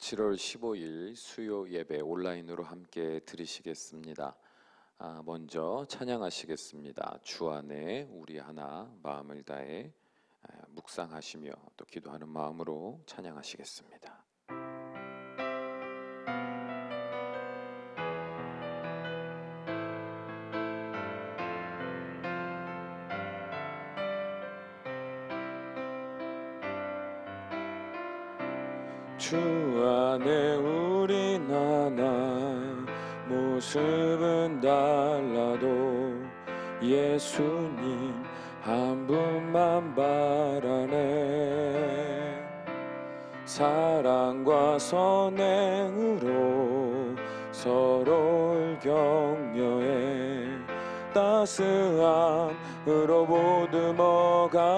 7월 15일 수요 예배 온라인으로 함께 드리시겠습니다. 먼저 찬양하시겠습니다. 주 안에 우리 하나 마음을 다해 묵상하시며 또 기도하는 마음으로 찬양하시겠습니다. 주 안에 우린 하나 모습은 달라도 예수님 한 분만 바라네. 사랑과 선행으로 서로를 격려해 따스함으로 보듬어가리.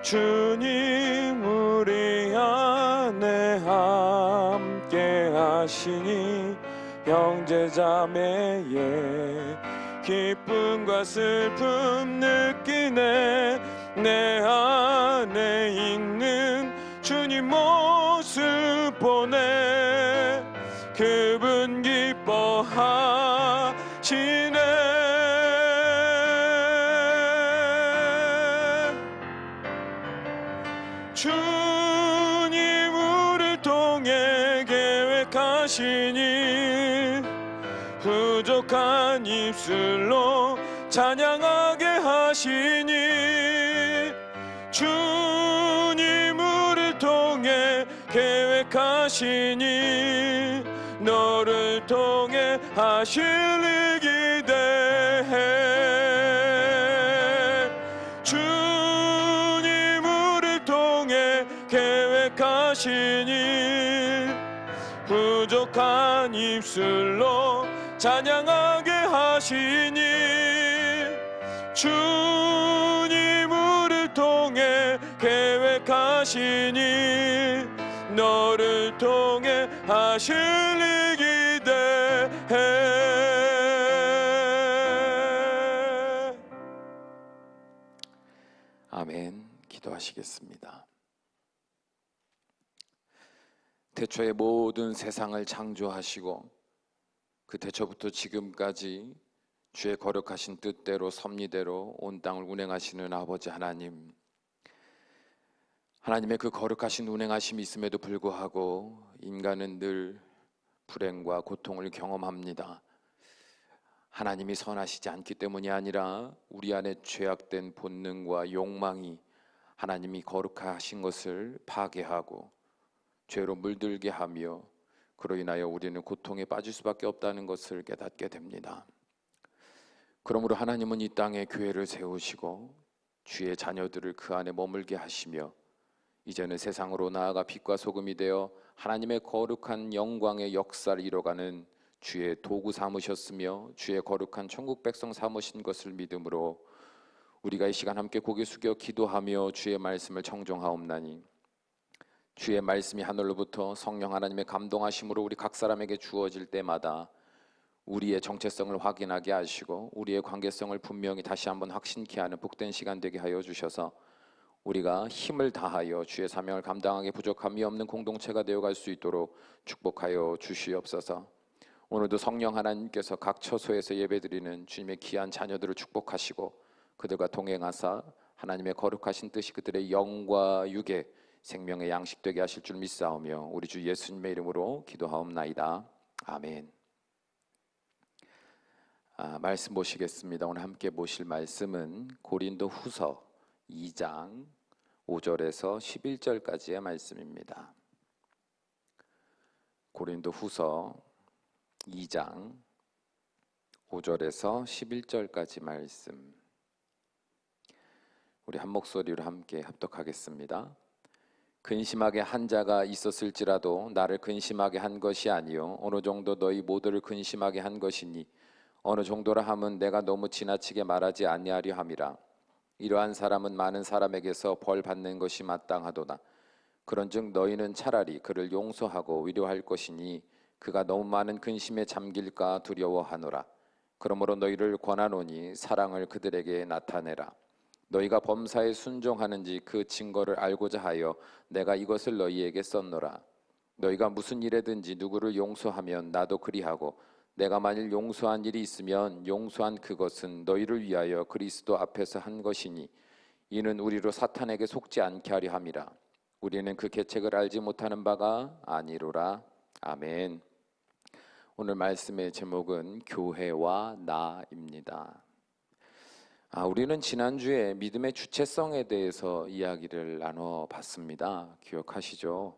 주님 우리 안에 함께 하시니 형제자매의 기쁨과 슬픔 느끼네. 내 안에 있는 주님 모습 보네. 그분 기뻐하시네. 주님 우리를 통해 계획하시니 부족한 입술로 찬양하게 하시니. 주님 우리를 통해 계획하시니 너를 통해 하실 일 기대해. 주님 우리를 통해 계획하시니 부족한 입술로 찬양하게 하시니. 주님 우리를 통해 계획하시니 너를 통해 하실 일 기대해. 아멘. 기도하시겠습니다. 태초에 모든 세상을 창조하시고 그 태초부터 지금까지 주의 거룩하신 뜻대로 섭리대로 온 땅을 운행하시는 아버지 하나님, 하나님의 그 거룩하신 운행하심이 있음에도 불구하고 인간은 늘 불행과 고통을 경험합니다. 하나님이 선하시지 않기 때문이 아니라 우리 안에 죄악된 본능과 욕망이 하나님이 거룩하신 것을 파괴하고 죄로 물들게 하며 그로 인하여 우리는 고통에 빠질 수밖에 없다는 것을 깨닫게 됩니다. 그러므로 하나님은 이 땅에 교회를 세우시고 주의 자녀들을 그 안에 머물게 하시며 이제는 세상으로 나아가 빛과 소금이 되어 하나님의 거룩한 영광의 역사를 이뤄가는 주의 도구 삼으셨으며 주의 거룩한 천국 백성 삼으신 것을 믿음으로 우리가 이 시간 함께 고개 숙여 기도하며 주의 말씀을 청종하옵나니 주의 말씀이 하늘로부터 성령 하나님의 감동하심으로 우리 각 사람에게 주어질 때마다 우리의 정체성을 확인하게 하시고 우리의 관계성을 분명히 다시 한번 확신케 하는 복된 시간 되게 하여 주셔서 우리가 힘을 다하여 주의 사명을 감당하기 부족함이 없는 공동체가 되어갈 수 있도록 축복하여 주시옵소서. 오늘도 성령 하나님께서 각 처소에서 예배드리는 주님의 귀한 자녀들을 축복하시고 그들과 동행하사 하나님의 거룩하신 뜻이 그들의 영과 육의 생명의 양식 되게 하실 줄 믿사오며 우리 주 예수님의 이름으로 기도하옵나이다. 아멘. 말씀 보시겠습니다. 오늘 함께 보실 말씀은 고린도 후서 2장 5절에서 11절까지의 말씀입니다. 고린도 후서 2장 5절에서 11절까지 말씀, 우리 한 목소리로 함께 합독하겠습니다. 근심하게 한 자가 있었을지라도 나를 근심하게 한 것이 아니요 어느 정도 너희 모두를 근심하게 한 것이니 어느 정도라 함은 내가 너무 지나치게 말하지 아니하려 함이라. 이러한 사람은 많은 사람에게서 벌 받는 것이 마땅하도다. 그런즉 너희는 차라리 그를 용서하고 위로할 것이니 그가 너무 많은 근심에 잠길까 두려워하노라. 그러므로 너희를 권하노니 사랑을 그들에게 나타내라. 너희가 범사에 순종하는지 그 증거를 알고자 하여 내가 이것을 너희에게 썼노라. 너희가 무슨 일에든지 누구를 용서하면 나도 그리하고 내가 만일 용서한 일이 있으면 용서한 그것은 너희를 위하여 그리스도 앞에서 한 것이니 이는 우리로 사탄에게 속지 않게 하려 함이라. 우리는 그 계책을 알지 못하는 바가 아니로라. 아멘. 오늘 말씀의 제목은 교회와 나입니다. 우리는 지난주에 믿음의 주체성에 대해서 이야기를 나눠봤습니다. 기억하시죠?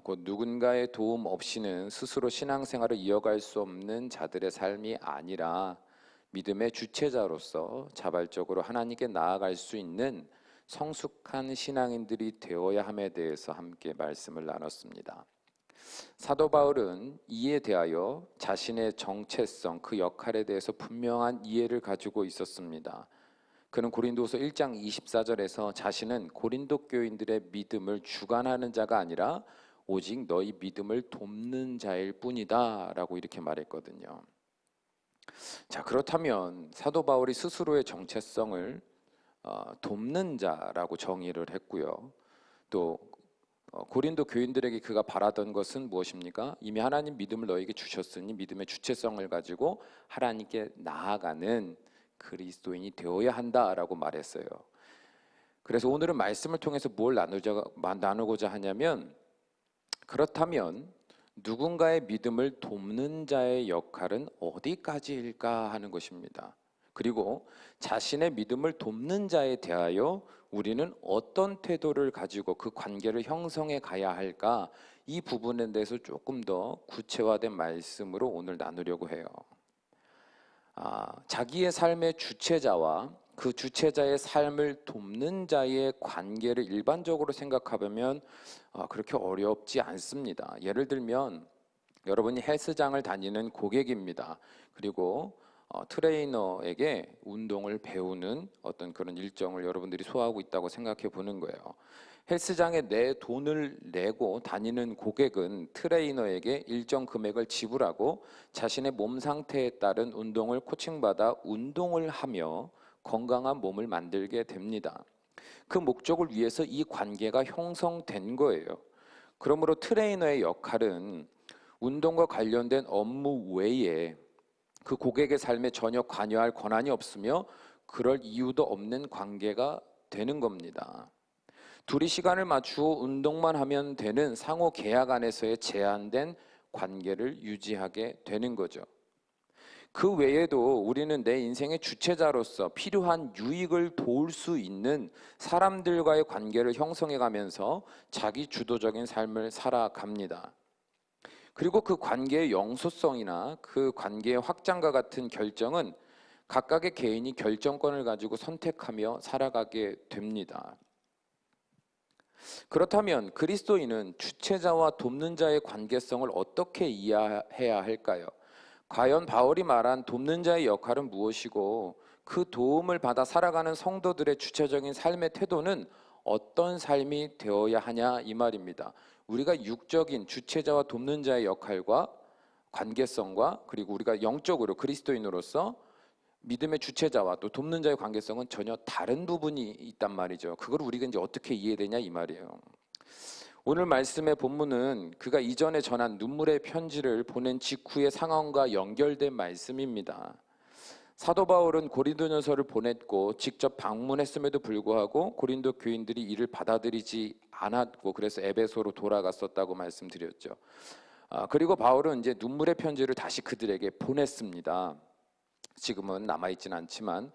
곧 누군가의 도움 없이는 스스로 신앙생활을 이어갈 수 없는 자들의 삶이 아니라 믿음의 주체자로서 자발적으로 하나님께 나아갈 수 있는 성숙한 신앙인들이 되어야 함에 대해서 함께 말씀을 나눴습니다. 사도 바울은 이에 대하여 자신의 정체성, 그 역할에 대해서 분명한 이해를 가지고 있었습니다. 그는 고린도서 1장 24절에서 자신은 고린도 교인들의 믿음을 주관하는 자가 아니라 오직 너희 믿음을 돕는 자일 뿐이다 라고 이렇게 말했거든요. 자, 그렇다면 사도 바울이 스스로의 정체성을 돕는 자라고 정의를 했고요. 또 고린도 교인들에게 그가 바라던 것은 무엇입니까? 이미 하나님 믿음을 너에게 주셨으니 믿음의 주체성을 가지고 하나님께 나아가는 그리스도인이 되어야 한다라고 말했어요. 그래서 오늘은 말씀을 통해서 뭘 나누고자 하냐면, 그렇다면 누군가의 믿음을 돕는 자의 역할은 어디까지일까 하는 것입니다. 그리고 자신의 믿음을 돕는 자에 대하여 우리는 어떤 태도를 가지고 그 관계를 형성해 가야 할까? 이 부분에 대해서 조금 더 구체화된 말씀으로 오늘 나누려고 해요. 자기의 삶의 주체자와 그 주체자의 삶을 돕는 자의 관계를 일반적으로 생각하면 그렇게 어렵지 않습니다. 예를 들면 여러분이 헬스장을 다니는 고객입니다. 그리고 트레이너에게 운동을 배우는 어떤 그런 일정을 여러분들이 소화하고 있다고 생각해 보는 거예요. 헬스장에 내 돈을 내고 다니는 고객은 트레이너에게 일정 금액을 지불하고 자신의 몸 상태에 따른 운동을 코칭받아 운동을 하며 건강한 몸을 만들게 됩니다. 그 목적을 위해서 이 관계가 형성된 거예요. 그러므로 트레이너의 역할은 운동과 관련된 업무 외에 그 고객의 삶에 전혀 관여할 권한이 없으며 그럴 이유도 없는 관계가 되는 겁니다. 둘이 시간을 맞추어 운동만 하면 되는 상호 계약 안에서의 제한된 관계를 유지하게 되는 거죠. 그 외에도 우리는 내 인생의 주체자로서 필요한 유익을 도울 수 있는 사람들과의 관계를 형성해 가면서 자기 주도적인 삶을 살아갑니다. 그리고 그 관계의 영소성이나 그 관계의 확장과 같은 결정은 각각의 개인이 결정권을 가지고 선택하며 살아가게 됩니다. 그렇다면 그리스도인은 주체자와 돕는 자의 관계성을 어떻게 이해해야 할까요? 과연 바울이 말한 돕는 자의 역할은 무엇이고 그 도움을 받아 살아가는 성도들의 주체적인 삶의 태도는 어떤 삶이 되어야 하냐 이 말입니다. 우리가 육적인 주체자와 돕는 자의 역할과 관계성과 그리고 우리가 영적으로 그리스도인으로서 믿음의 주체자와 또 돕는 자의 관계성은 전혀 다른 부분이 있단 말이죠. 그걸 우리가 이제 어떻게 이해되냐 이 말이에요. 오늘 말씀의 본문은 그가 이전에 전한 눈물의 편지를 보낸 직후의 상황과 연결된 말씀입니다. 사도 바울은 고린도전서를 보냈고 직접 방문했음에도 불구하고 고린도 교인들이 이를 받아들이지 않았고 그래서 에베소로 돌아갔었다고 말씀드렸죠. 그리고 바울은 이제 눈물의 편지를 다시 그들에게 보냈습니다. 지금은 남아있지는 않지만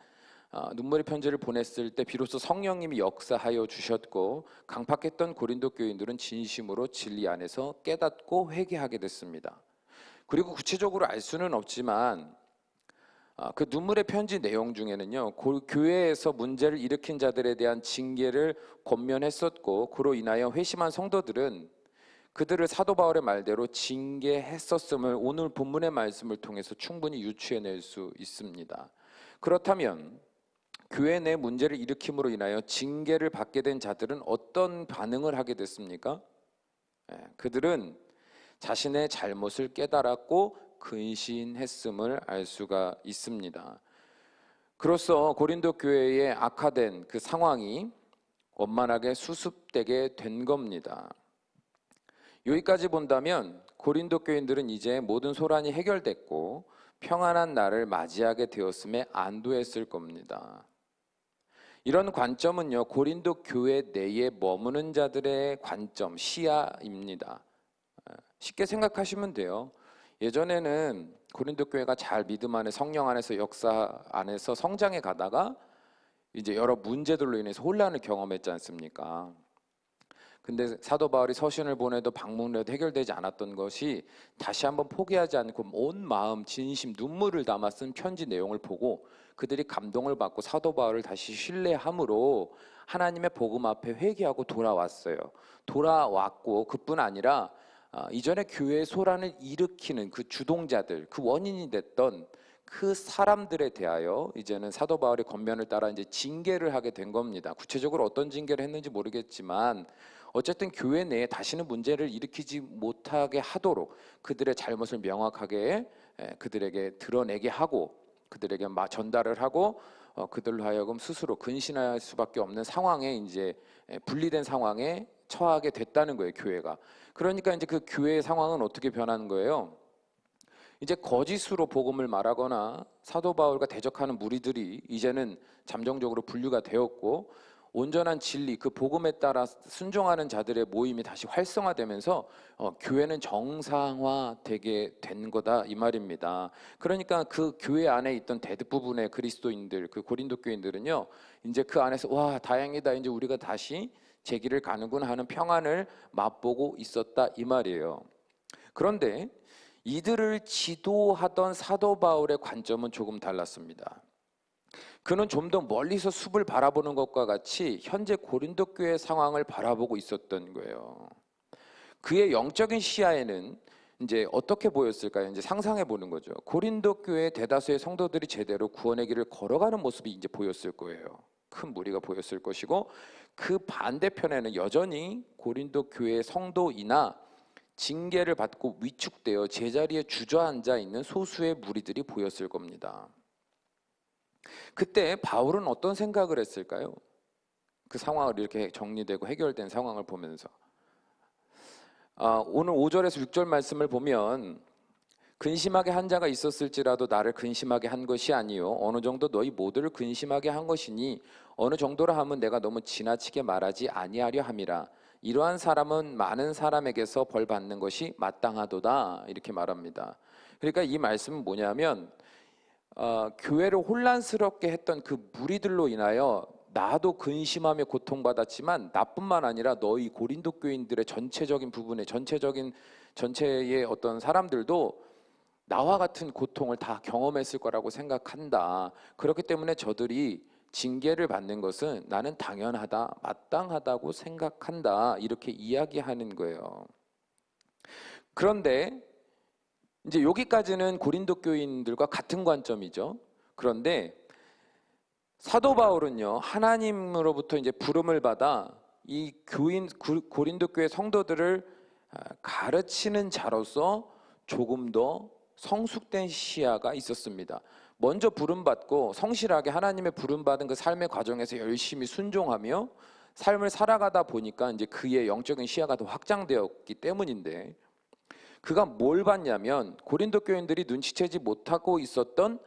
눈물의 편지를 보냈을 때 비로소 성령님이 역사하여 주셨고 강팍했던 고린도 교인들은 진심으로 진리 안에서 깨닫고 회개하게 됐습니다. 그리고 구체적으로 알 수는 없지만 그 눈물의 편지 내용 중에는요, 교회에서 문제를 일으킨 자들에 대한 징계를 권면했었고 그로 인하여 회심한 성도들은 그들을 사도 바울의 말대로 징계했었음을 오늘 본문의 말씀을 통해서 충분히 유추해낼 수 있습니다. 그렇다면 교회 내 문제를 일으킴으로 인하여 징계를 받게 된 자들은 어떤 반응을 하게 됐습니까? 그들은 자신의 잘못을 깨달았고 근신했음을 알 수가 있습니다. 그로써 고린도 교회의 악화된 그 상황이 원만하게 수습되게 된 겁니다. 여기까지 본다면 고린도 교인들은 이제 모든 소란이 해결됐고 평안한 날을 맞이하게 되었음에 안도했을 겁니다. 이런 관점은요, 고린도 교회 내에 머무는 자들의 관점, 시야입니다. 쉽게 생각하시면 돼요. 예전에는 고린도 교회가 잘 믿음 안에 성령 안에서 역사 안에서 성장해 가다가 이제 여러 문제들로 인해서 혼란을 경험했지 않습니까? 근데 사도 바울이 서신을 보내도 방문을 해도 해결되지 않았던 것이 다시 한번 포기하지 않고 온 마음, 진심, 눈물을 담아 쓴 편지 내용을 보고 그들이 감동을 받고 사도 바울을 다시 신뢰함으로 하나님의 복음 앞에 회개하고 돌아왔어요. 돌아왔고 그뿐 아니라 이전에 교회의 소란을 일으키는 그 주동자들, 그 원인이 됐던 그 사람들에 대하여 이제는 사도 바울의 권면을 따라 이제 징계를 하게 된 겁니다. 구체적으로 어떤 징계를 했는지 모르겠지만 어쨌든 교회 내에 다시는 문제를 일으키지 못하게 하도록 그들의 잘못을 명확하게 그들에게 드러내게 하고 그들에게 전달을 하고 그들로 하여금 스스로 근신할 수밖에 없는 상황에 이제 분리된 상황에 처하게 됐다는 거예요, 교회가. 그러니까 이제 그 교회의 상황은 어떻게 변하는 거예요? 이제 거짓으로 복음을 말하거나 사도 바울과 대적하는 무리들이 이제는 잠정적으로 분류가 되었고 온전한 진리, 그 복음에 따라 순종하는 자들의 모임이 다시 활성화되면서 교회는 정상화되게 된 거다 이 말입니다. 그러니까 그 교회 안에 있던 대부분의 그리스도인들, 그 고린도 교인들은요, 이제 그 안에서 와 다행이다, 이제 우리가 다시 제 길을 가는구나 하는 평안을 맛보고 있었다 이 말이에요. 그런데 이들을 지도하던 사도 바울의 관점은 조금 달랐습니다. 그는 좀 더 멀리서 숲을 바라보는 것과 같이 현재 고린도 교회 상황을 바라보고 있었던 거예요. 그의 영적인 시야에는 이제 어떻게 보였을까요? 이제 상상해 보는 거죠. 고린도 교회 대다수의 성도들이 제대로 구원의 길을 걸어가는 모습이 이제 보였을 거예요. 큰 무리가 보였을 것이고 그 반대편에는 여전히 고린도 교회 성도이나 징계를 받고 위축되어 제자리에 주저앉아 있는 소수의 무리들이 보였을 겁니다. 그때 바울은 어떤 생각을 했을까요? 그 상황을 이렇게 정리되고 해결된 상황을 보면서 오늘 5절에서 6절 말씀을 보면 근심하게 한 자가 있었을지라도 나를 근심하게 한 것이 아니요 어느 정도 너희 모두를 근심하게 한 것이니 어느 정도라 하면 내가 너무 지나치게 말하지 아니하려 함이라 이러한 사람은 많은 사람에게서 벌 받는 것이 마땅하도다 이렇게 말합니다. 그러니까 이 말씀은 뭐냐면 교회를 혼란스럽게 했던 그 무리들로 인하여 나도 근심하며 고통받았지만 나뿐만 아니라 너희 고린도 교인들의 전체적인 부분에 전체의 어떤 사람들도 나와 같은 고통을 다 경험했을 거라고 생각한다. 그렇기 때문에 저들이 징계를 받는 것은 나는 당연하다, 마땅하다고 생각한다. 이렇게 이야기하는 거예요. 그런데 이제 여기까지는 고린도 교인들과 같은 관점이죠. 그런데 사도 바울은요, 하나님으로부터 이제 부름을 받아 이 고린도 교회 성도들을 가르치는 자로서 조금 더 성숙된 시야가 있었습니다. 먼저 부름받고 성실하게 하나님의 부름받은 그 삶의 과정에서 열심히 순종하며 삶을 살아가다 보니까 이제 그의 영적인 시야가 더 확장되었기 때문인데 그가 뭘 봤냐면 고린도 교인들이 눈치채지 못하고 있었던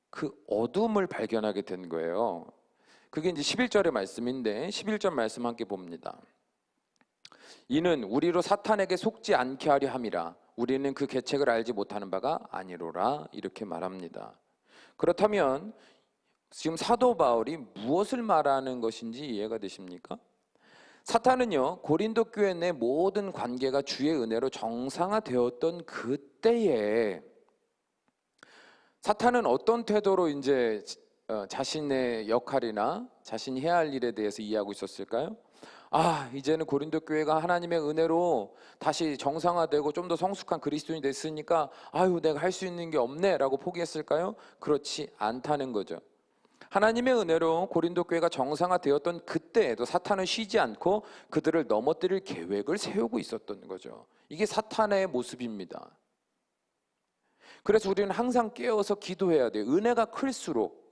그 어둠을 발견하게 된 거예요. 그게 이제 11절의 말씀인데 11절 말씀 함께 봅니다. 이는 우리로 사탄에게 속지 않게 하려 함이라 우리는 그 계책을 알지 못하는 바가 아니로라 이렇게 말합니다. 그렇다면 지금 사도 바울이 무엇을 말하는 것인지 이해가 되십니까? 사탄은요 고린도 교회 내 모든 관계가 주의 은혜로 정상화되었던 그때에 사탄은 어떤 태도로 이제 자신의 역할이나 자신이 해야 할 일에 대해서 이해하고 있었을까요? 이제는 고린도 교회가 하나님의 은혜로 다시 정상화되고 좀 더 성숙한 그리스도인이 됐으니까 내가 할 수 있는 게 없네 라고 포기했을까요? 그렇지 않다는 거죠. 하나님의 은혜로 고린도 교회가 정상화되었던 그때에도 사탄은 쉬지 않고 그들을 넘어뜨릴 계획을 세우고 있었던 거죠. 이게 사탄의 모습입니다. 그래서 우리는 항상 깨어서 기도해야 돼요. 은혜가 클수록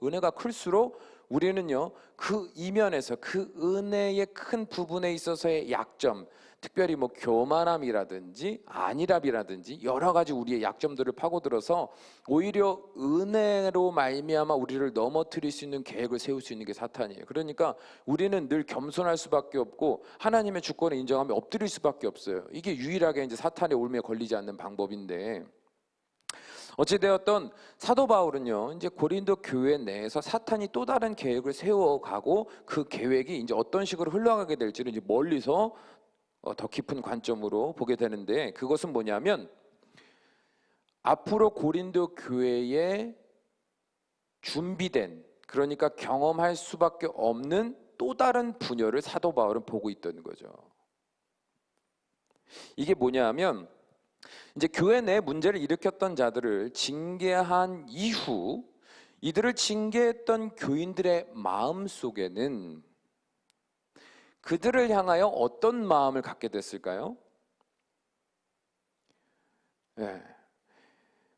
우리는요, 그 이면에서 그 은혜의 큰 부분에 있어서의 약점, 특별히 뭐 교만함이라든지 안일함이라든지 여러 가지 우리의 약점들을 파고들어서 오히려 은혜로 말미암아 우리를 넘어뜨릴 수 있는 계획을 세울 수 있는 게 사탄이에요. 그러니까 우리는 늘 겸손할 수밖에 없고 하나님의 주권을 인정하며 엎드릴 수밖에 없어요. 이게 유일하게 이제 사탄의 올무에 걸리지 않는 방법인데, 어찌되었던 사도 바울은요, 이제 고린도 교회 내에서 사탄이 또 다른 계획을 세워가고 그 계획이 이제 어떤 식으로 흘러가게 될지를 이제 멀리서 더 깊은 관점으로 보게 되는데, 그것은 뭐냐면 앞으로 고린도 교회에 준비된, 그러니까 경험할 수밖에 없는 또 다른 분열을 사도 바울은 보고 있던 거죠. 이게 뭐냐면 이제 교회 내 문제를 일으켰던 자들을 징계한 이후 이들을 징계했던 교인들의 마음 속에는 그들을 향하여 어떤 마음을 갖게 됐을까요?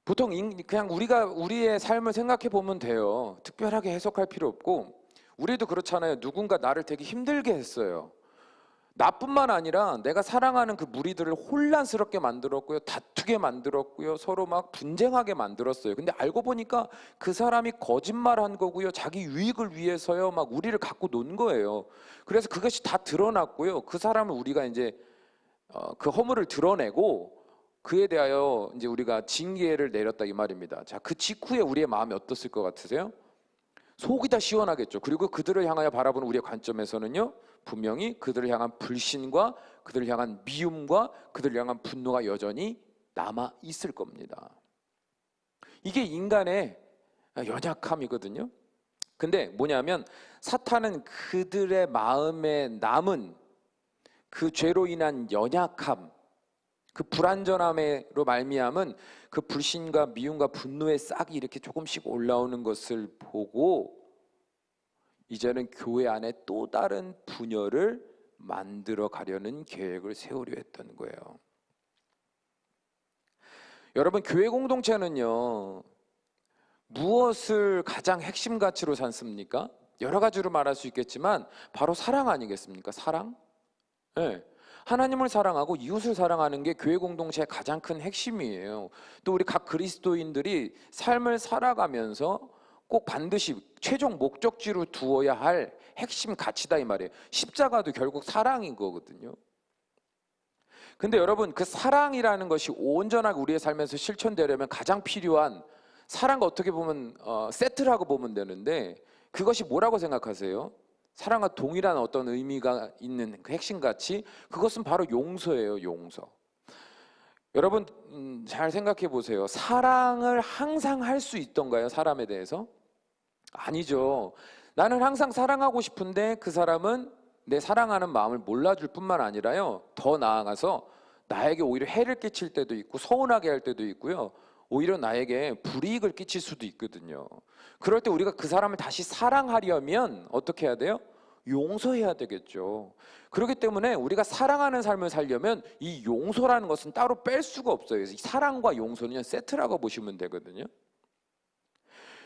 보통 그냥 우리가 우리의 삶을 생각해 보면 돼요. 특별하게 해석할 필요 없고, 우리도 그렇잖아요. 누군가 나를 되게 힘들게 했어요. 나뿐만 아니라 내가 사랑하는 그 무리들을 혼란스럽게 만들었고요, 다투게 만들었고요, 서로 막 분쟁하게 만들었어요. 근데 알고 보니까 그 사람이 거짓말한 거고요, 자기 유익을 위해서요 막 우리를 갖고 논 거예요. 그래서 그것이 다 드러났고요, 그 사람을 우리가 이제 그 허물을 드러내고 그에 대하여 이제 우리가 징계를 내렸다 이 말입니다. 자, 그 직후에 우리의 마음이 어떻을 것 같으세요? 속이 다 시원하겠죠. 그리고 그들을 향하여 바라보는 우리의 관점에서는요, 분명히 그들을 향한 불신과 그들을 향한 미움과 그들을 향한 분노가 여전히 남아 있을 겁니다. 이게 인간의 연약함이거든요. 근데 뭐냐면 사탄은 그들의 마음에 남은 그 죄로 인한 연약함, 그 불완전함으로 말미암은 그 불신과 미움과 분노의 싹이 이렇게 조금씩 올라오는 것을 보고 이제는 교회 안에 또 다른 분열을 만들어 가려는 계획을 세우려 했던 거예요. 여러분, 교회 공동체는요, 무엇을 가장 핵심 가치로 삼습니까? 여러 가지로 말할 수 있겠지만 바로 사랑 아니겠습니까? 사랑? 네. 하나님을 사랑하고 이웃을 사랑하는 게 교회 공동체의 가장 큰 핵심이에요. 또 우리 각 그리스도인들이 삶을 살아가면서 꼭 반드시 최종 목적지로 두어야 할 핵심 가치다 이 말이에요. 십자가도 결국 사랑인 거거든요. 근데 여러분, 그 사랑이라는 것이 온전하게 우리의 삶에서 실천되려면 가장 필요한, 사랑과 어떻게 보면 세트라고 보면 되는데, 그것이 뭐라고 생각하세요? 사랑과 동일한 어떤 의미가 있는 그 핵심 가치, 그것은 바로 용서예요. 용서. 여러분, 잘 생각해 보세요. 사랑을 항상 할 수 있던가요? 사람에 대해서? 아니죠. 나는 항상 사랑하고 싶은데 그 사람은 내 사랑하는 마음을 몰라줄 뿐만 아니라요, 더 나아가서 나에게 오히려 해를 끼칠 때도 있고 서운하게 할 때도 있고요, 오히려 나에게 불이익을 끼칠 수도 있거든요. 그럴 때 우리가 그 사람을 다시 사랑하려면 어떻게 해야 돼요? 용서해야 되겠죠. 그렇기 때문에 우리가 사랑하는 삶을 살려면 이 용서라는 것은 따로 뺄 수가 없어요. 그래서 사랑과 용서는 세트라고 보시면 되거든요.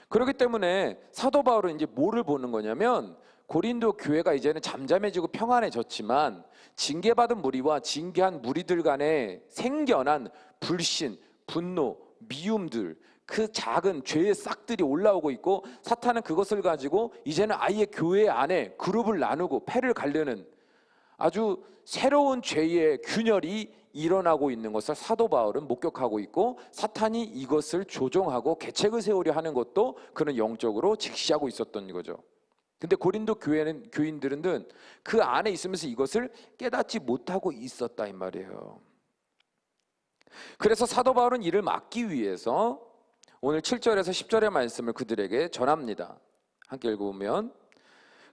그렇기 때문에 사도 바울은 이제 뭐를 보는 거냐면, 고린도 교회가 이제는 잠잠해지고 평안해졌지만 징계받은 무리와 징계한 무리들 간에 생겨난 불신, 분노, 미움들, 그 작은 죄의 싹들이 올라오고 있고, 사탄은 그것을 가지고 이제는 아예 교회 안에 그룹을 나누고 패를 가르는 아주 새로운 죄의 균열이 일어나고 있는 것을 사도 바울은 목격하고 있고, 사탄이 이것을 조종하고 계책을 세우려 하는 것도 그는 영적으로 직시하고 있었던 거죠. 근데 고린도 교인들은 그 안에 있으면서 이것을 깨닫지 못하고 있었다 이 말이에요. 그래서 사도 바울은 이를 막기 위해서 오늘 7절에서 10절의 말씀을 그들에게 전합니다. 함께 읽어보면,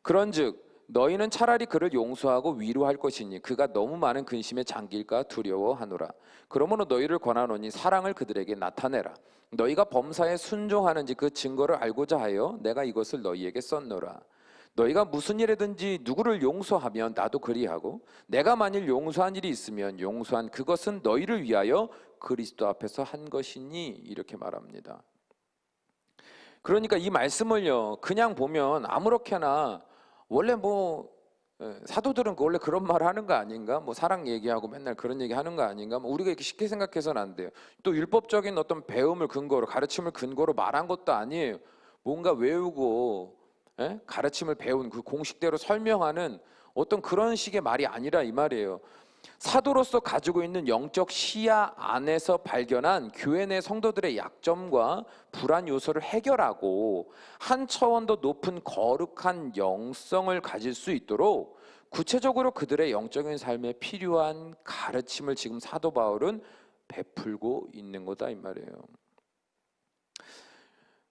그런즉 너희는 차라리 그를 용서하고 위로할 것이니 그가 너무 많은 근심에 잠길까 두려워하노라. 그러므로 너희를 권하노니 사랑을 그들에게 나타내라. 너희가 범사에 순종하는지 그 증거를 알고자 하여 내가 이것을 너희에게 썼노라. 너희가 무슨 일이든지 누구를 용서하면 나도 그리하고, 내가 만일 용서한 일이 있으면 용서한 그것은 너희를 위하여 그리스도 앞에서 한 것이니 이렇게 말합니다. 그러니까 이 말씀을요 그냥 보면 아무렇게나 원래 사도들은 원래 그런 말을 하는 거 아닌가? 사랑 얘기하고 맨날 그런 얘기 하는 거 아닌가? 우리가 이렇게 쉽게 생각해서는 안 돼요. 또 율법적인 어떤 배움을 근거로 가르침을 근거로 말한 것도 아니에요. 뭔가 외우고 가르침을 배운 그 공식대로 설명하는 어떤 그런 식의 말이 아니라 이 말이에요. 사도로서 가지고 있는 영적 시야 안에서 발견한 교회 내 성도들의 약점과 불안 요소를 해결하고 한 차원 더 높은 거룩한 영성을 가질 수 있도록 구체적으로 그들의 영적인 삶에 필요한 가르침을 지금 사도 바울은 베풀고 있는 거다 이 말이에요.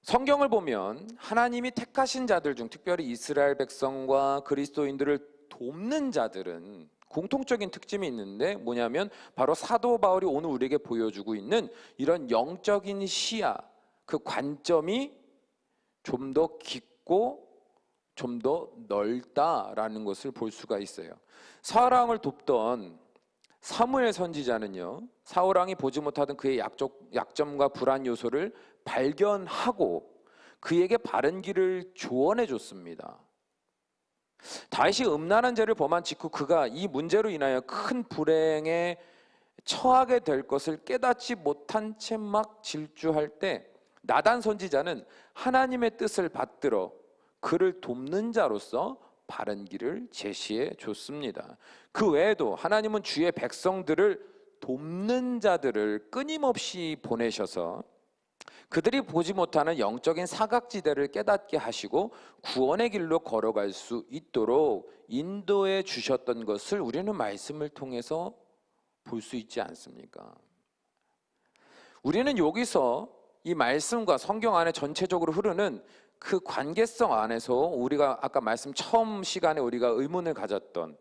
성경을 보면 하나님이 택하신 자들 중 특별히 이스라엘 백성과 그리스도인들을 돕는 자들은 공통적인 특징이 있는데 뭐냐면 바로 사도 바울이 오늘 우리에게 보여주고 있는 이런 영적인 시야, 그 관점이 좀 더 깊고 좀 더 넓다라는 것을 볼 수가 있어요. 사울 왕을 돕던 사무엘 선지자는요, 사울 왕이 보지 못하던 그의 약점과 불안 요소를 발견하고 그에게 바른 길을 조언해 줬습니다. 다윗이 음란한 죄를 범한 직후 그가 이 문제로 인하여 큰 불행에 처하게 될 것을 깨닫지 못한 채 막 질주할 때 나단 선지자는 하나님의 뜻을 받들어 그를 돕는 자로서 바른 길을 제시해 줬습니다. 그 외에도 하나님은 주의 백성들을 돕는 자들을 끊임없이 보내셔서 그들이 보지 못하는 영적인 사각지대를 깨닫게 하시고 구원의 길로 걸어갈 수 있도록 인도해 주셨던 것을 우리는 말씀을 통해서 볼 수 있지 않습니까? 우리는 여기서 이 말씀과 성경 안에 전체적으로 흐르는 그 관계성 안에서 우리가 아까 말씀 처음 시간에 우리가 의문을 가졌던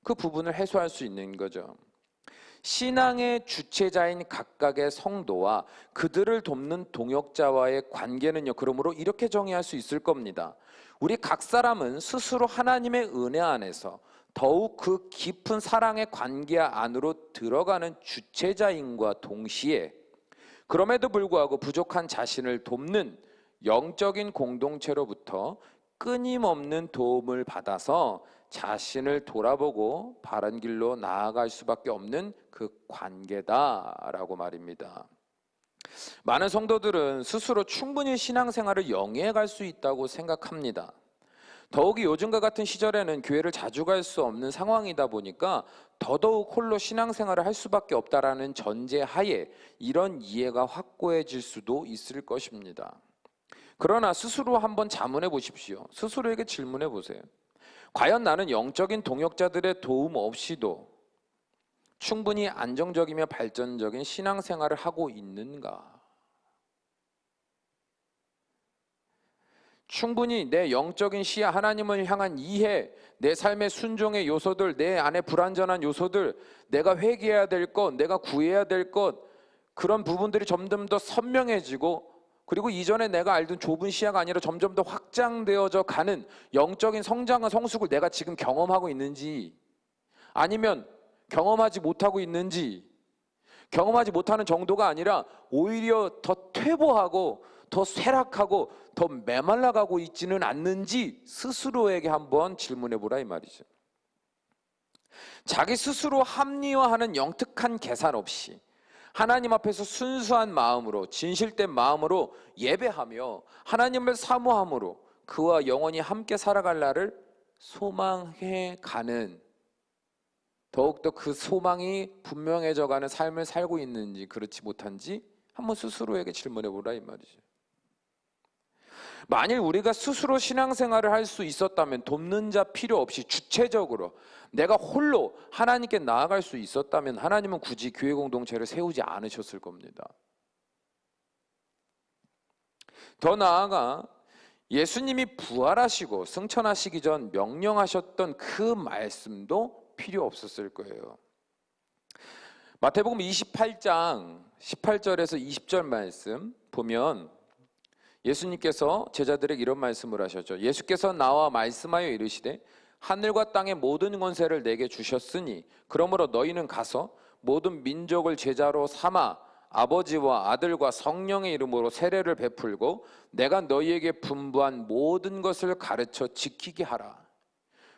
그 부분을 해소할 수 있는 거죠. 신앙의 주체자인 각각의 성도와 그들을 돕는 동역자와의 관계는요, 그러므로 이렇게 정의할 수 있을 겁니다. 우리 각 사람은 스스로 하나님의 은혜 안에서 더욱 그 깊은 사랑의 관계 안으로 들어가는 주체자인과 동시에 그럼에도 불구하고 부족한 자신을 돕는 영적인 공동체로부터 끊임없는 도움을 받아서 자신을 돌아보고 바른 길로 나아갈 수밖에 없는 그 관계다라고 말입니다. 많은 성도들은 스스로 충분히 신앙생활을 영위해갈 수 있다고 생각합니다. 더욱이 요즘과 같은 시절에는 교회를 자주 갈 수 없는 상황이다 보니까 더더욱 홀로 신앙생활을 할 수밖에 없다라는 전제하에 이런 이해가 확고해질 수도 있을 것입니다. 그러나 스스로 한번 자문해 보십시오. 스스로에게 질문해 보세요. 과연 나는 영적인 동역자들의 도움 없이도 충분히 안정적이며 발전적인 신앙생활을 하고 있는가? 충분히 내 영적인 시야, 하나님을 향한 이해, 내 삶의 순종의 요소들, 내 안에 불완전한 요소들, 내가 회개해야 될 것, 내가 구해야 될 것, 그런 부분들이 점점 더 선명해지고 그리고 이전에 내가 알던 좁은 시야가 아니라 점점 더 확장되어져 가는 영적인 성장과 성숙을 내가 지금 경험하고 있는지, 아니면 경험하지 못하고 있는지, 경험하지 못하는 정도가 아니라 오히려 더 퇴보하고 더 쇠락하고 더 메말라가고 있지는 않는지 스스로에게 한번 질문해 보라 이 말이죠. 자기 스스로 합리화하는 영특한 계산 없이 하나님 앞에서 순수한 마음으로 진실된 마음으로 예배하며 하나님을 사모함으로 그와 영원히 함께 살아갈 날을 소망해 가는, 더욱더 그 소망이 분명해져가는 삶을 살고 있는지 그렇지 못한지 한번 스스로에게 질문해 보라 이 말이죠. 만일 우리가 스스로 신앙생활을 할 수 있었다면, 돕는 자 필요 없이 주체적으로 내가 홀로 하나님께 나아갈 수 있었다면 하나님은 굳이 교회 공동체를 세우지 않으셨을 겁니다. 더 나아가 예수님이 부활하시고 승천하시기 전 명령하셨던 그 말씀도 필요 없었을 거예요. 마태복음 28장 18절에서 20절 말씀 보면 예수님께서 제자들에게 이런 말씀을 하셨죠. 예수께서 나와 말씀하여 이르시되 하늘과 땅의 모든 권세를 내게 주셨으니 그러므로 너희는 가서 모든 민족을 제자로 삼아 아버지와 아들과 성령의 이름으로 세례를 베풀고 내가 너희에게 분부한 모든 것을 가르쳐 지키게 하라.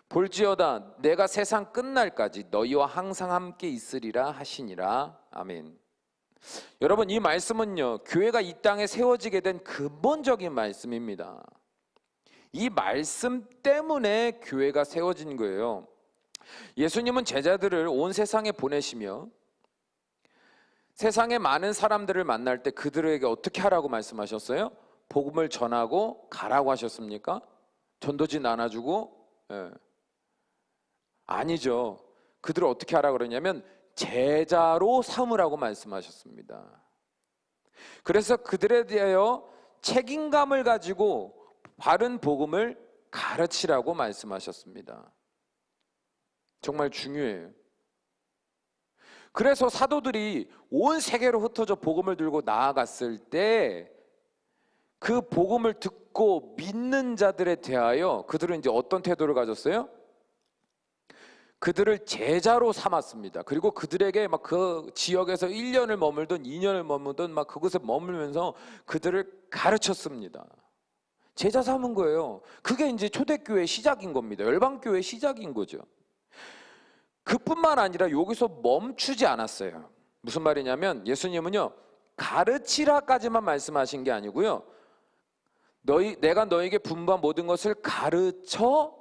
볼지어다 내가 세상 끝날까지 너희와 항상 함께 있으리라 하시니라. 아멘. 여러분, 이 말씀은요, 교회가 이 땅에 세워지게 된 근본적인 말씀입니다. 이 말씀 때문에 교회가 세워진 거예요. 예수님은 제자들을 온 세상에 보내시며 세상에 많은 사람들을 만날 때 그들에게 어떻게 하라고 말씀하셨어요? 복음을 전하고 가라고 하셨습니까? 전도지 나눠주고? 아니죠. 그들을 어떻게 하라고 그러냐면 제자로 삼으라고 말씀하셨습니다. 그래서 그들에 대하여 책임감을 가지고 바른 복음을 가르치라고 말씀하셨습니다. 정말 중요해요. 그래서 사도들이 온 세계로 흩어져 복음을 들고 나아갔을 때 그 복음을 듣고 믿는 자들에 대하여 그들은 이제 어떤 태도를 가졌어요? 그들을 제자로 삼았습니다. 그리고 그들에게 막 그 지역에서 1년을 머물든 2년을 머물든 막 그곳에 머물면서 그들을 가르쳤습니다. 제자 삼은 거예요. 그게 이제 초대교회의 시작인 겁니다. 열방교회의 시작인 거죠. 그뿐만 아니라 여기서 멈추지 않았어요. 무슨 말이냐면 예수님은요, 가르치라까지만 말씀하신 게 아니고요, 내가 너에게 분부한 모든 것을 가르쳐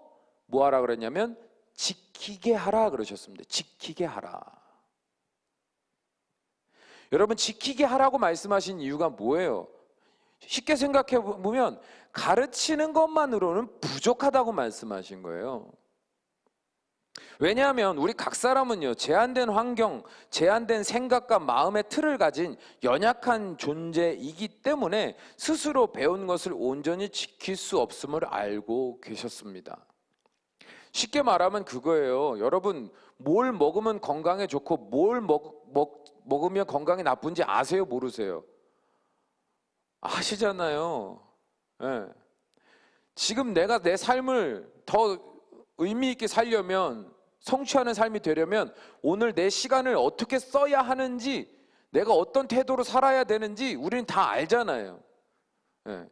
뭐 하라 그랬냐면 지키게 하라 그러셨습니다. 지키게 하라. 여러분, 지키게 하라고 말씀하신 이유가 뭐예요? 쉽게 생각해 보면 가르치는 것만으로는 부족하다고 말씀하신 거예요. 왜냐하면 우리 각 사람은요, 제한된 환경, 제한된 생각과 마음의 틀을 가진 연약한 존재이기 때문에 스스로 배운 것을 온전히 지킬 수 없음을 알고 계셨습니다. 쉽게 말하면 그거예요. 여러분, 뭘 먹으면 건강에 좋고 뭘 먹으면 건강에 나쁜지 아세요? 모르세요? 아시잖아요. 네. 지금 내가 내 삶을 더 의미 있게 살려면, 성취하는 삶이 되려면 오늘 내 시간을 어떻게 써야 하는지, 내가 어떤 태도로 살아야 되는지 우리는 다 알잖아요. 네.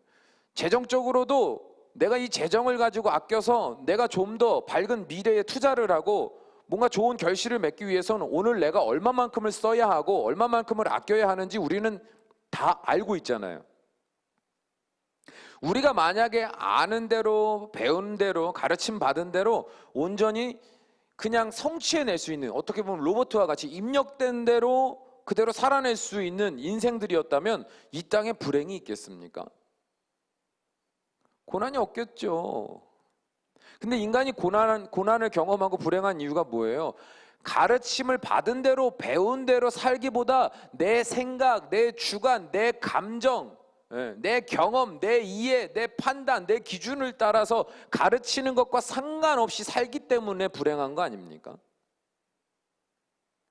재정적으로도 내가 이 재정을 가지고 아껴서 내가 좀 더 밝은 미래에 투자를 하고 뭔가 좋은 결실을 맺기 위해서는 오늘 내가 얼마만큼을 써야 하고 얼마만큼을 아껴야 하는지 우리는 다 알고 있잖아요. 우리가 만약에 아는 대로, 배운 대로, 가르침 받은 대로 온전히 그냥 성취해낼 수 있는, 어떻게 보면 로봇과 같이 입력된 대로 그대로 살아낼 수 있는 인생들이었다면 이 땅에 불행이 있겠습니까? 고난이 없겠죠. 근데 인간이 고난을 경험하고 불행한 이유가 뭐예요? 가르침을 받은 대로, 배운 대로 살기보다 내 생각, 내 주관, 내 감정, 내 경험, 내 이해, 내 판단, 내 기준을 따라서 가르치는 것과 상관없이 살기 때문에 불행한 거 아닙니까?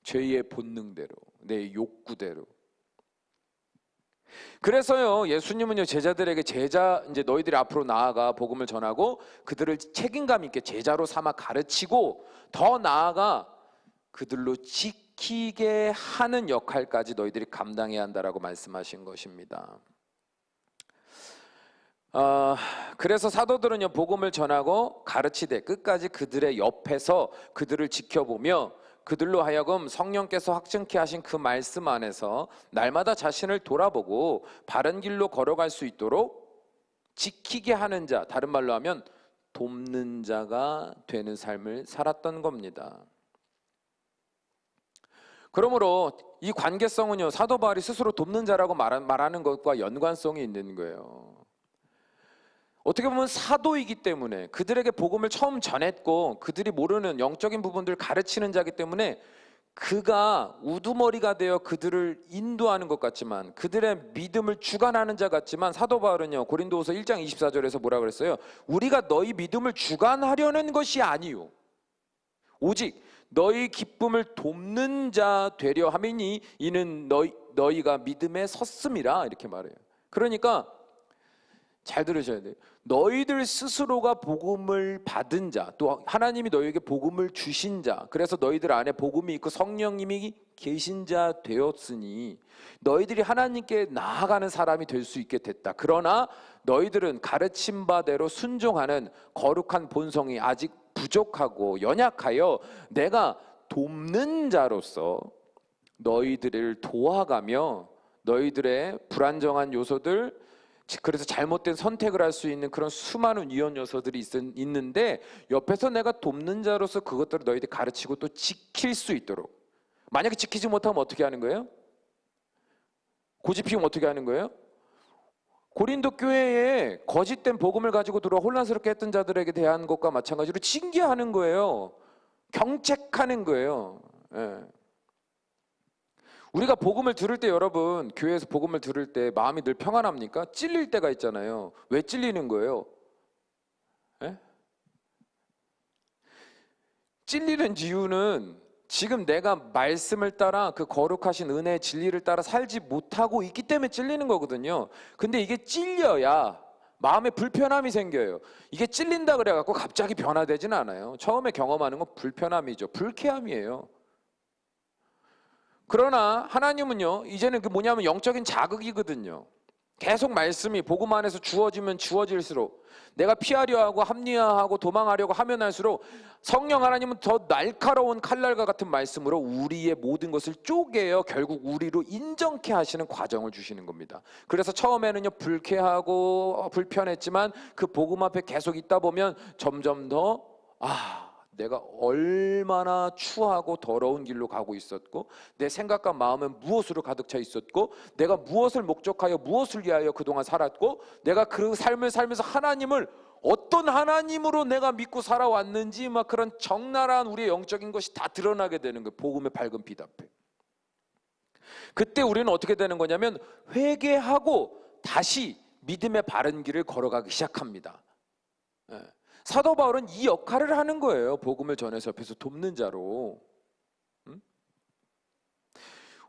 죄의 본능대로, 내 욕구대로. 그래서요, 예수님은요, 제자들에게 이제 너희들이 앞으로 나아가 복음을 전하고 그들을 책임감 있게 제자로 삼아 가르치고 더 나아가 그들로 지키게 하는 역할까지 너희들이 감당해야 한다라고 말씀하신 것입니다. 그래서 사도들은요, 복음을 전하고 가르치되 끝까지 그들의 옆에서 그들을 지켜보며 그들로 하여금 성령께서 확증케 하신 그 말씀 안에서 날마다 자신을 돌아보고 바른 길로 걸어갈 수 있도록 지키게 하는 자, 다른 말로 하면 돕는 자가 되는 삶을 살았던 겁니다. 그러므로 이 관계성은요, 사도 바울이 스스로 돕는 자라고 말하는 것과 연관성이 있는 거예요. 어떻게 보면 사도이기 때문에 그들에게 복음을 처음 전했고 그들이 모르는 영적인 부분들을 가르치는 자이기 때문에 그가 우두머리가 되어 그들을 인도하는 것 같지만, 그들의 믿음을 주관하는 자 같지만, 사도 바울은요, 고린도후서 1장 24절에서 뭐라 그랬어요? 우리가 너희 믿음을 주관하려는 것이 아니요 오직 너희 기쁨을 돕는 자 되려 함이니 이는 너희가 믿음에 섰음이라, 이렇게 말해요. 그러니까 잘 들으셔야 돼요. 너희들 스스로가 복음을 받은 자, 또 하나님이 너희에게 복음을 주신 자, 그래서 너희들 안에 복음이 있고 성령님이 계신 자 되었으니 너희들이 하나님께 나아가는 사람이 될 수 있게 됐다. 그러나 너희들은 가르친 바대로 순종하는 거룩한 본성이 아직 부족하고 연약하여 내가 돕는 자로서 너희들을 도와가며 너희들의 불안정한 요소들, 그래서 잘못된 선택을 할 수 있는 그런 수많은 위험 요소들이 있는데 옆에서 내가 돕는 자로서 그것들을 너희들이 가르치고 또 지킬 수 있도록. 만약에 지키지 못하면 어떻게 하는 거예요? 고집피우면 어떻게 하는 거예요? 고린도 교회에 거짓된 복음을 가지고 들어와 혼란스럽게 했던 자들에게 대한 것과 마찬가지로 징계하는 거예요. 경책하는 거예요. 예. 우리가 복음을 들을 때, 여러분 교회에서 복음을 들을 때 마음이 늘 평안합니까? 찔릴 때가 있잖아요. 왜 찔리는 거예요? 예? 찔리는 이유는 지금 내가 말씀을 따라 그 거룩하신 은혜의 진리를 따라 살지 못하고 있기 때문에 찔리는 거거든요. 근데 이게 찔려야 마음에 불편함이 생겨요. 이게 찔린다 그래갖고 갑자기 변화되진 않아요. 처음에 경험하는 건 불편함이죠. 불쾌함이에요. 그러나 하나님은요, 이제는 그 뭐냐면 영적인 자극이거든요. 계속 말씀이 복음 안에서 주어지면 주어질수록, 내가 피하려 하고 합리화하고 도망하려고 하면 할수록 성령 하나님은 더 날카로운 칼날과 같은 말씀으로 우리의 모든 것을 쪼개어 결국 우리로 인정케 하시는 과정을 주시는 겁니다. 그래서 처음에는요 불쾌하고 불편했지만 그 복음 앞에 계속 있다 보면 점점 더 내가 얼마나 추하고 더러운 길로 가고 있었고, 내 생각과 마음은 무엇으로 가득 차 있었고, 내가 무엇을 목적하여 무엇을 위하여 그동안 살았고, 내가 그 삶을 살면서 하나님을 어떤 하나님으로 내가 믿고 살아왔는지, 막 그런 적나라한 우리의 영적인 것이 다 드러나게 되는 거예요. 복음의 밝은 빛 앞에. 그때 우리는 어떻게 되는 거냐면 회개하고 다시 믿음의 바른 길을 걸어가기 시작합니다. 사도 바울은 이 역할을 하는 거예요. 복음을 전해서 옆에서 돕는 자로.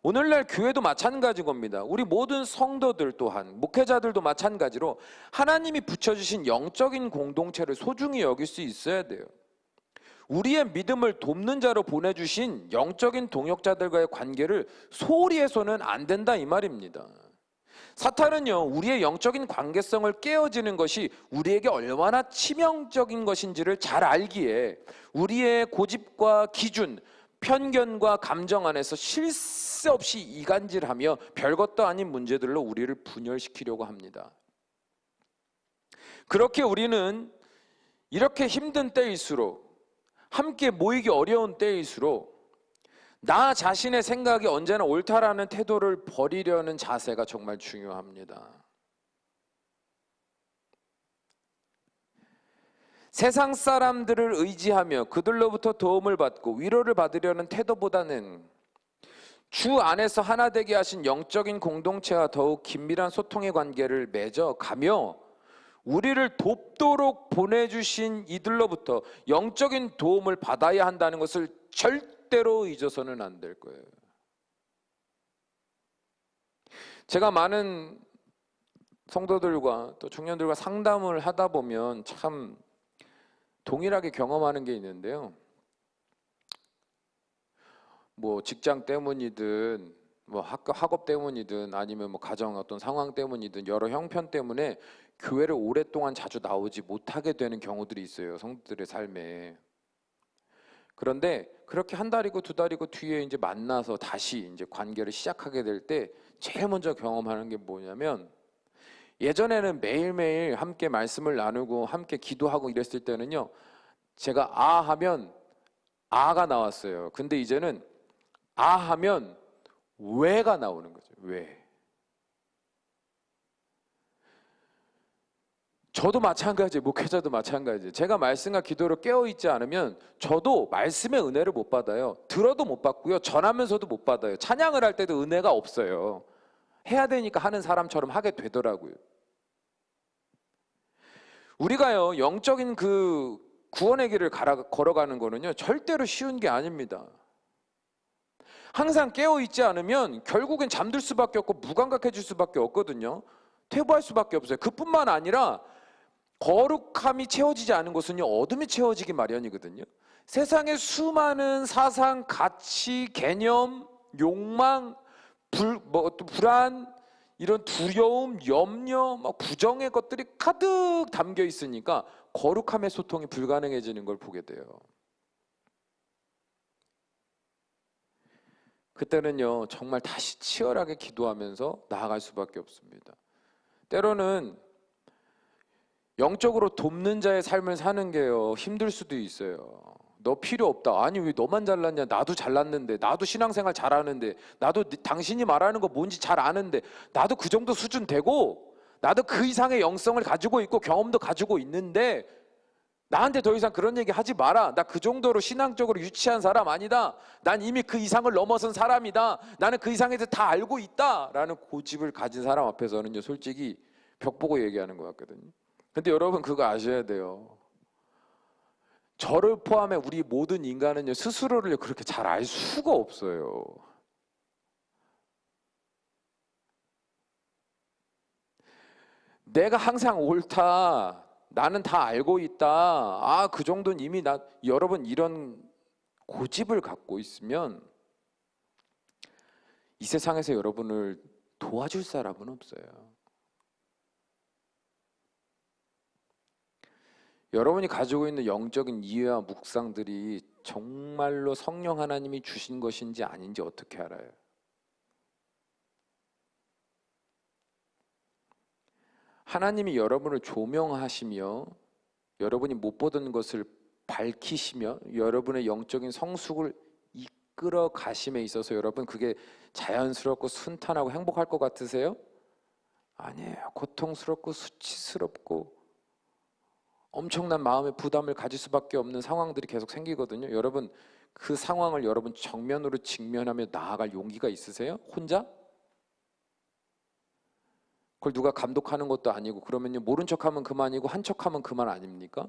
오늘날 교회도 마찬가지인 겁니다. 우리 모든 성도들 또한, 목회자들도 마찬가지로 하나님이 붙여주신 영적인 공동체를 소중히 여길 수 있어야 돼요. 우리의 믿음을 돕는 자로 보내주신 영적인 동역자들과의 관계를 소홀히 해서는 안 된다, 이 말입니다. 사탄은요, 우리의 영적인 관계성을 깨어지는 것이 우리에게 얼마나 치명적인 것인지를 잘 알기에 우리의 고집과 기준, 편견과 감정 안에서 쉴 새 없이 이간질하며 별것도 아닌 문제들로 우리를 분열시키려고 합니다. 그렇게 우리는 이렇게 힘든 때일수록, 함께 모이기 어려운 때일수록 나 자신의 생각이 언제나 옳다라는 태도를 버리려는 자세가 정말 중요합니다. 세상 사람들을 의지하며 그들로부터 도움을 받고 위로를 받으려는 태도보다는 주 안에서 하나 되게 하신 영적인 공동체와 더욱 긴밀한 소통의 관계를 맺어가며 우리를 돕도록 보내주신 이들로부터 영적인 도움을 받아야 한다는 것을 절대로 잊어서는 안 될 거예요. 제가 많은 성도들과 또 청년들과 상담을 하다 보면 참 동일하게 경험하는 게 있는데요. 뭐 직장 때문이든 뭐 학업 때문이든 아니면 뭐 가정 어떤 상황 때문이든 여러 형편 때문에 교회를 오랫동안 자주 나오지 못하게 되는 경우들이 있어요. 성도들의 삶에. 그런데 그렇게 한 달이고 두 달이고 뒤에 이제 만나서 다시 이제 관계를 시작하게 될 때 제일 먼저 경험하는 게 뭐냐면, 예전에는 매일매일 함께 말씀을 나누고 함께 기도하고 이랬을 때는요, 제가 아 하면 아가 나왔어요. 근데 이제는 아 하면 왜가 나오는 거죠. 왜. 저도 마찬가지예요. 목회자도 마찬가지예요. 제가 말씀과 기도로 깨어있지 않으면 저도 말씀의 은혜를 못 받아요. 들어도 못 받고요, 전하면서도 못 받아요. 찬양을 할 때도 은혜가 없어요. 해야 되니까 하는 사람처럼 하게 되더라고요. 우리가요, 영적인 그 구원의 길을 걸어가는 거는요, 절대로 쉬운 게 아닙니다. 항상 깨어있지 않으면 결국엔 잠들 수밖에 없고 무감각해질 수밖에 없거든요. 퇴보할 수밖에 없어요. 그뿐만 아니라 거룩함이 채워지지 않은 곳은요, 어둠이 채워지기 마련이거든요. 세상의 수많은 사상, 가치, 개념, 욕망, 또 불안, 이런 두려움, 염려, 막 부정의 것들이 가득 담겨 있으니까 거룩함의 소통이 불가능해지는 걸 보게 돼요. 그때는요, 정말 다시 치열하게 기도하면서 나아갈 수밖에 없습니다. 때로는 영적으로 돕는 자의 삶을 사는 게요, 힘들 수도 있어요. 너 필요 없다. 아니 왜 너만 잘났냐? 나도 잘났는데, 나도 신앙생활 잘하는데, 나도 당신이 말하는 거 뭔지 잘 아는데, 나도 그 정도 수준 되고, 나도 그 이상의 영성을 가지고 있고 경험도 가지고 있는데 나한테 더 이상 그런 얘기 하지 마라. 나 그 정도로 신앙적으로 유치한 사람 아니다. 난 이미 그 이상을 넘어선 사람이다. 나는 그 이상에 대해서 다 알고 있다 라는 고집을 가진 사람 앞에서는요, 솔직히 벽 보고 얘기하는 것 같거든요. 근데 여러분 그거 아셔야 돼요. 저를 포함해 우리 모든 인간은요, 스스로를 그렇게 잘 알 수가 없어요. 내가 항상 옳다, 나는 다 알고 있다, 아, 그 정도는 이미 여러분 이런 고집을 갖고 있으면 이 세상에서 여러분을 도와줄 사람은 없어요. 여러분이 가지고 있는 영적인 이해와 묵상들이 정말로 성령 하나님이 주신 것인지 아닌지 어떻게 알아요? 하나님이 여러분을 조명하시며 여러분이 못 보던 것을 밝히시며 여러분의 영적인 성숙을 이끌어 가심에 있어서 여러분 그게 자연스럽고 순탄하고 행복할 것 같으세요? 아니에요. 고통스럽고 수치스럽고 엄청난 마음의 부담을 가질 수밖에 없는 상황들이 계속 생기거든요. 여러분 그 상황을 여러분 정면으로 직면하며 나아갈 용기가 있으세요? 혼자? 그걸 누가 감독하는 것도 아니고, 그러면요 모른 척하면 그만이고 한 척하면 그만 아닙니까?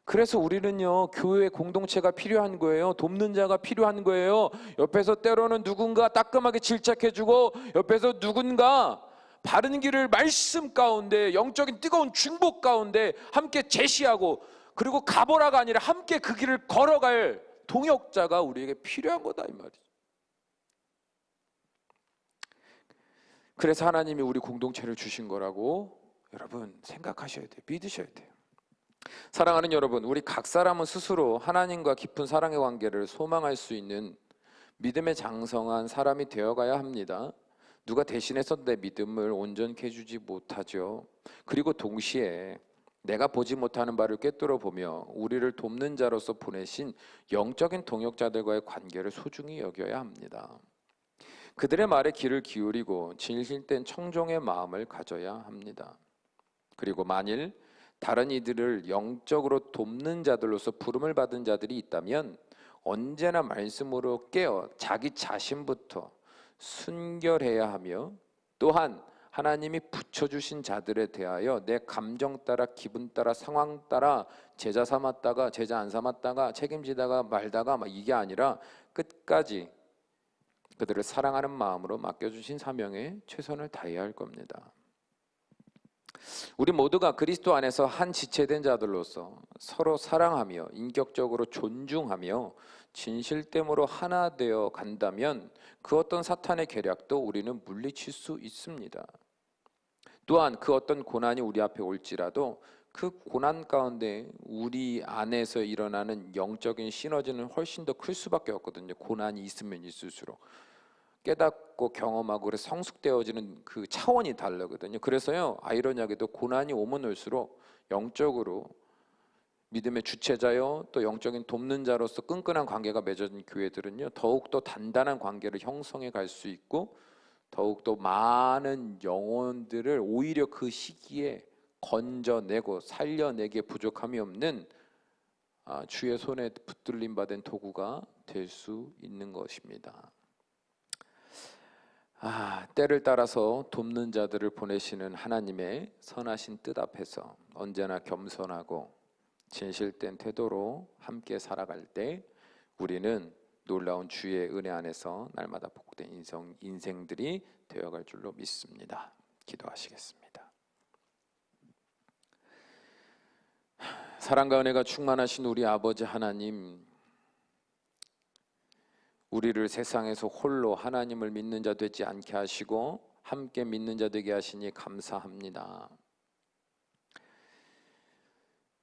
그래서 우리는요 교회 공동체가 필요한 거예요. 돕는 자가 필요한 거예요. 옆에서 때로는 누군가 따끔하게 질책해주고, 옆에서 누군가 바른 길을 말씀 가운데 영적인 뜨거운 중복 가운데 함께 제시하고, 그리고 가보라가 아니라 함께 그 길을 걸어갈 동역자가 우리에게 필요한 거다 이 말이죠. 그래서 하나님이 우리 공동체를 주신 거라고 여러분 생각하셔야 돼요. 믿으셔야 돼요. 사랑하는 여러분, 우리 각 사람은 스스로 하나님과 깊은 사랑의 관계를 소망할 수 있는 믿음에 장성한 사람이 되어가야 합니다. 누가 대신해서 내 믿음을 온전케 해주지 못하죠. 그리고 동시에 내가 보지 못하는 바를 꿰뚫어 보며 우리를 돕는 자로서 보내신 영적인 동역자들과의 관계를 소중히 여겨야 합니다. 그들의 말에 귀를 기울이고 진실된 청종의 마음을 가져야 합니다. 그리고 만일 다른 이들을 영적으로 돕는 자들로서 부름을 받은 자들이 있다면 언제나 말씀으로 깨어 자기 자신부터 순결해야 하며, 또한 하나님이 붙여주신 자들에 대하여 내 감정 따라 기분 따라 상황 따라 제자 삼았다가 제자 안 삼았다가 책임지다가 말다가 막 이게 아니라 끝까지 그들을 사랑하는 마음으로 맡겨주신 사명에 최선을 다해야 할 겁니다. 우리 모두가 그리스도 안에서 한 지체된 자들로서 서로 사랑하며 인격적으로 존중하며 진실됨으로 하나 되어 간다면 그 어떤 사탄의 계략도 우리는 물리칠 수 있습니다. 또한 그 어떤 고난이 우리 앞에 올지라도 그 고난 가운데 우리 안에서 일어나는 영적인 시너지는 훨씬 더 클 수밖에 없거든요. 고난이 있으면 있을수록 깨닫고 경험하고 그래서 성숙되어지는 그 차원이 다르거든요. 그래서요 아이러니하게도 고난이 오면 올수록 영적으로 믿음의 주체자요 또 영적인 돕는 자로서 끈끈한 관계가 맺어진 교회들은요 더욱더 단단한 관계를 형성해 갈 수 있고, 더욱더 많은 영혼들을 오히려 그 시기에 건져내고 살려내기에 부족함이 없는 주의 손에 붙들림 받은 도구가 될 수 있는 것입니다. 때를 따라서 돕는 자들을 보내시는 하나님의 선하신 뜻 앞에서 언제나 겸손하고 진실된 태도로 함께 살아갈 때 우리는 놀라운 주의 은혜 안에서 날마다 복된 인생들이 되어갈 줄로 믿습니다. 기도하시겠습니다. 사랑과 은혜가 충만하신 우리 아버지 하나님, 우리를 세상에서 홀로 하나님을 믿는 자 되지 않게 하시고 함께 믿는 자 되게 하시니 감사합니다.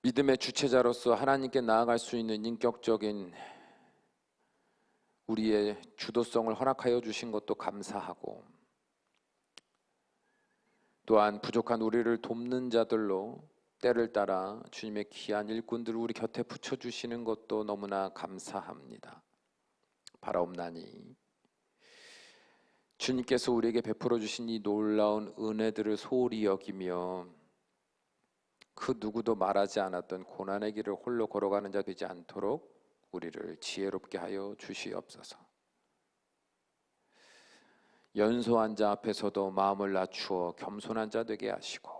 믿음의 주체자로서 하나님께 나아갈 수 있는 인격적인 우리의 주도성을 허락하여 주신 것도 감사하고, 또한 부족한 우리를 돕는 자들로 때를 따라 주님의 귀한 일꾼들을 우리 곁에 붙여주시는 것도 너무나 감사합니다. 바라옵나니 주님께서 우리에게 베풀어 주신 이 놀라운 은혜들을 소홀히 여기며 그 누구도 말하지 않았던 고난의 길을 홀로 걸어가는 자 되지 않도록 우리를 지혜롭게 하여 주시옵소서. 연소한 자 앞에서도 마음을 낮추어 겸손한 자 되게 하시고,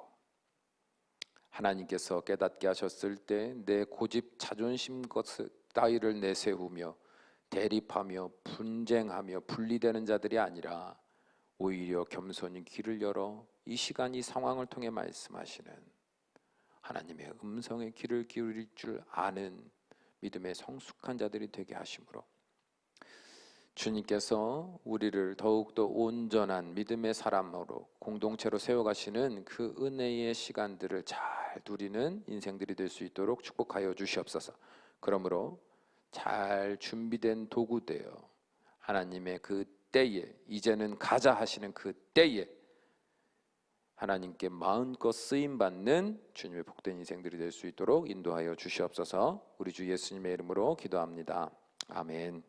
하나님께서 깨닫게 하셨을 때 내 고집 자존심 것을 따위를 내세우며 대립하며 분쟁하며 분리되는 자들이 아니라 오히려 겸손히 귀를 열어 이 시간 이 상황을 통해 말씀하시는 하나님의 음성에 귀를 기울일 줄 아는 믿음의 성숙한 자들이 되게 하심으로 주님께서 우리를 더욱더 온전한 믿음의 사람으로 공동체로 세워가시는 그 은혜의 시간들을 잘 누리는 인생들이 될 수 있도록 축복하여 주시옵소서. 그러므로 잘 준비된 도구 되어 하나님의 그 때에, 이제는 가자 하시는 그 때에 하나님께 마음껏 쓰임받는 주님의 복된 인생들이 될 수 있도록 인도하여 주시옵소서. 우리 주 예수님의 이름으로 기도합니다. 아멘.